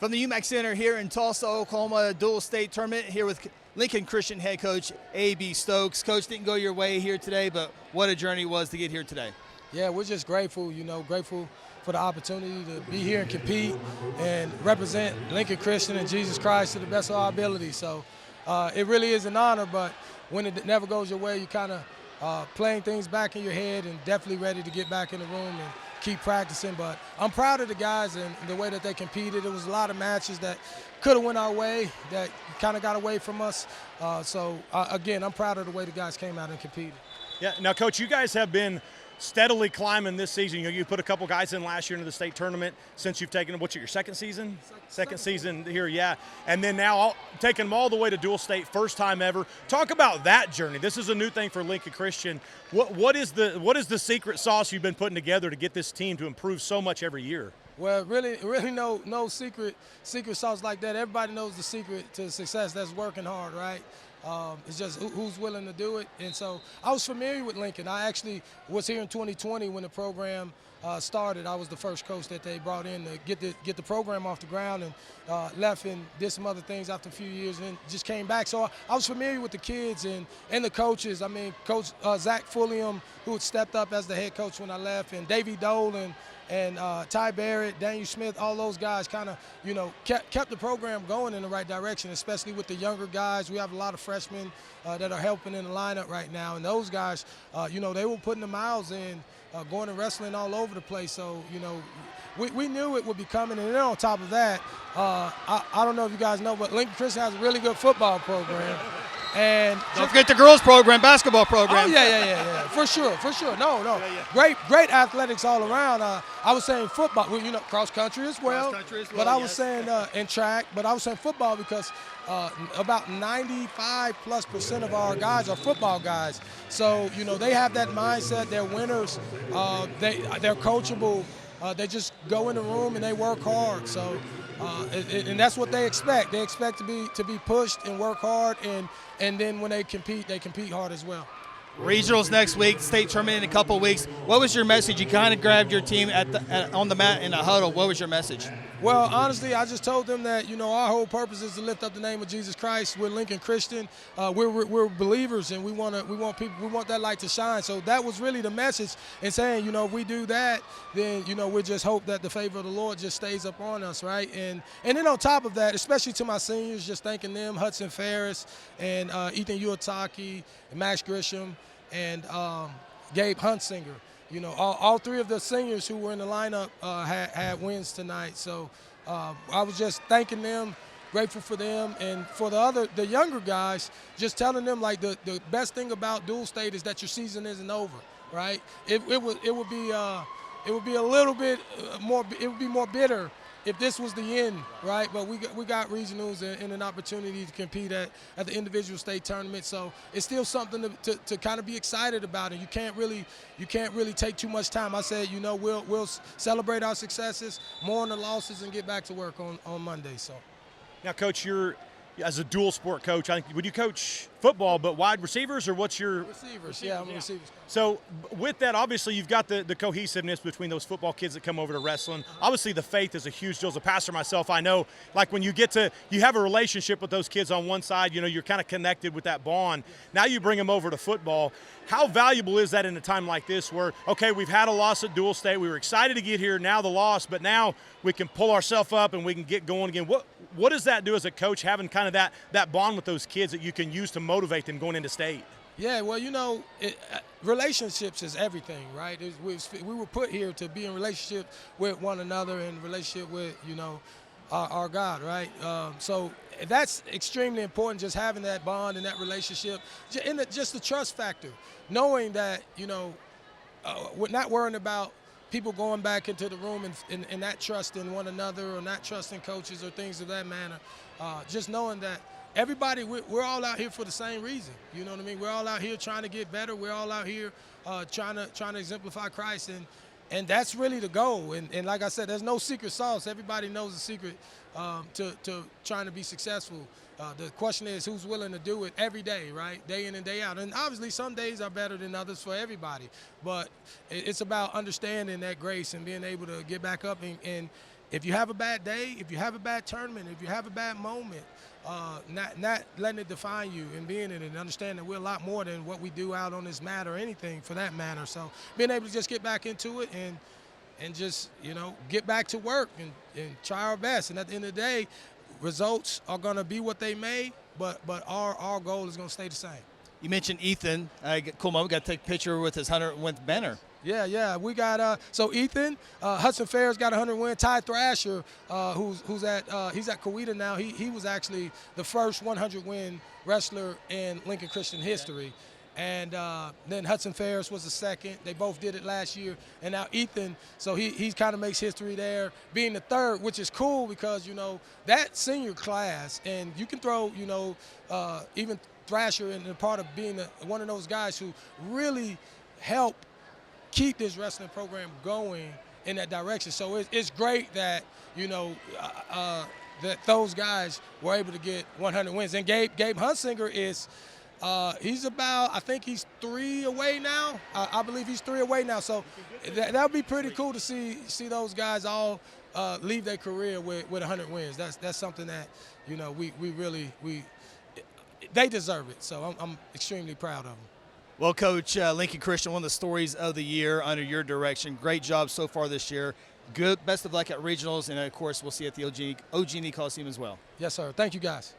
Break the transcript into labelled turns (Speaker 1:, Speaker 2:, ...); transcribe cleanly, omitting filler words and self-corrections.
Speaker 1: From the UMAC Center here in Tulsa, Oklahoma, dual state tournament here with Lincoln Christian head coach AB Stokes. Coach, didn't go your way here today, but what a journey it was to get here today.
Speaker 2: Yeah, we're just grateful, grateful for the opportunity to be here and compete and represent Lincoln Christian and Jesus Christ to the best of our ability. So it really is an honor, but when it never goes your way, you kind of playing things back in your head and definitely ready to get back in the room and keep practicing. But I'm proud of the guys and the way that they competed. There was a lot of matches that could have went our way that kind of got away from us. Again, I'm proud of the way the guys came out and competed.
Speaker 3: Yeah. Now, Coach, you guys have been steadily climbing this season. You put a couple guys in last year into the state tournament since you've taken, what's your second season? Second season here, yeah. And then now taking them all the way to dual state, first time ever. Talk about that journey. This is a new thing for Lincoln Christian. What is the secret sauce you've been putting together to get this team to improve so much every year?
Speaker 2: Well, really no secret sauce like that. Everybody knows the secret to success. That's working hard, right? It's just who's willing to do it. And so I was familiar with Lincoln. I actually was here in 2020 when the program started. I was the first coach that they brought in to get the program off the ground, and left and did some other things after a few years and just came back. So I was familiar with the kids and the coaches. I mean, Coach Zach Fulliam, who had stepped up as the head coach when I left, and Davey Dolan and Ty Barrett, Daniel Smith, all those guys kind of, kept the program going in the right direction, especially with the younger guys. We have a lot of freshmen that are helping in the lineup right now. And those guys, they were putting the miles in, going and wrestling all over the place. So, we knew it would be coming. And then on top of that, I don't know if you guys know, but Lincoln Christian has a really good football program. And
Speaker 1: don't forget the girls program, basketball program.
Speaker 2: Oh, yeah. For sure. No. Yeah. Great athletics all around. I was saying football, cross country as well. But I was saying in track, but I was saying football because about 95+% of our guys are football guys. So, they have that mindset. They're winners. They're coachable. They just go in the room and they work hard. So, and that's what they expect. They expect to be pushed and work hard, and then when they compete hard as well.
Speaker 1: Regionals next week, state tournament in a couple of weeks. What was your message? You kind of grabbed your team on the mat in a huddle. What was your message?
Speaker 2: Well, honestly, I just told them that our whole purpose is to lift up the name of Jesus Christ. We're Lincoln Christian. We're believers, and we want that light to shine. So that was really the message. And saying, if we do that, then we just hope that the favor of the Lord just stays up on us, right? And then on top of that, especially to my seniors, just thanking them, Hudson Ferris and Ethan Uotaki, and Max Grisham, and Gabe Huntsinger. All three of the seniors who were in the lineup had wins tonight. So I was just thanking them, grateful for them, and for the younger guys, just telling them like the best thing about dual state is that your season isn't over, right? It would be a little bit more. It would be more bitter if this was the end, right? But we got regionals and an opportunity to compete at the individual state tournament. So it's still something to kind of be excited about, and you can't really take too much time. I said, we'll celebrate our successes, mourn the losses, and get back to work on Monday. So
Speaker 3: now, Coach, you're as a dual sport coach, would you coach football but wide receivers, or what's your
Speaker 2: receivers? Yeah, I'm a receivers coach.
Speaker 3: So with that, obviously you've got the cohesiveness between those football kids that come over to wrestling. Obviously the faith is a huge deal. As a pastor myself, I know like when you have a relationship with those kids on one side, you're kind of connected with that bond. Now you bring them over to football. How valuable is that in a time like this where, okay, we've had a loss at dual state, we were excited to get here, now the loss, but now we can pull ourselves up and we can get going again. What does that do as a coach, having kind of that bond with those kids that you can use to motivate them going into state?
Speaker 2: Yeah, well, relationships is everything, right? We were put here to be in relationship with one another and relationship with, our God, right? So that's extremely important, just having that bond and that relationship, and just the trust factor, knowing that, we're not worrying about people going back into the room and not trusting one another or not trusting coaches or things of that manner. Just knowing that everybody, we're all out here for the same reason. You know what I mean? We're all out here trying to get better. We're all out here trying to exemplify Christ, and that's really the goal. And like I said, there's no secret sauce. Everybody knows the secret to trying to be successful. The question is who's willing to do it every day, right? Day in and day out. And obviously some days are better than others for everybody. But it's about understanding that grace and being able to get back up and if you have a bad day, if you have a bad tournament, if you have a bad moment, not letting it define you and being in it and understanding that we're a lot more than what we do out on this mat or anything for that matter. So being able to just get back into it and just, get back to work and try our best. And at the end of the day, results are going to be what they may, but our goal is going to stay the same.
Speaker 1: You mentioned Ethan. Cool moment. Got to take a picture with his 100th banner.
Speaker 2: Yeah. We got so Ethan, Hudson Fair's got a 100 win. Ty Thrasher, he's at Coweta now. He was actually the first 100 win wrestler in Lincoln Christian history. And then Hudson Ferris was the second. They both did it last year. And now Ethan, so he kind of makes history there, being the third, which is cool because, that senior class, and you can throw, even Thrasher in the part of being one of those guys who really help keep this wrestling program going in that direction. So it's great that, that those guys were able to get 100 wins. And Gabe Hunsinger is he's about, I think he's 3 away now. I believe he's 3 away now. So that would be pretty cool to see those guys all leave their career with 100 wins. That's something that, they deserve it. So I'm extremely proud of them.
Speaker 1: Well, Coach, Lincoln Christian, one of the stories of the year under your direction. Great job so far this year. Good, best of luck at regionals, and of course, we'll see you at the OG&E Coliseum as well.
Speaker 2: Yes, sir. Thank you, guys.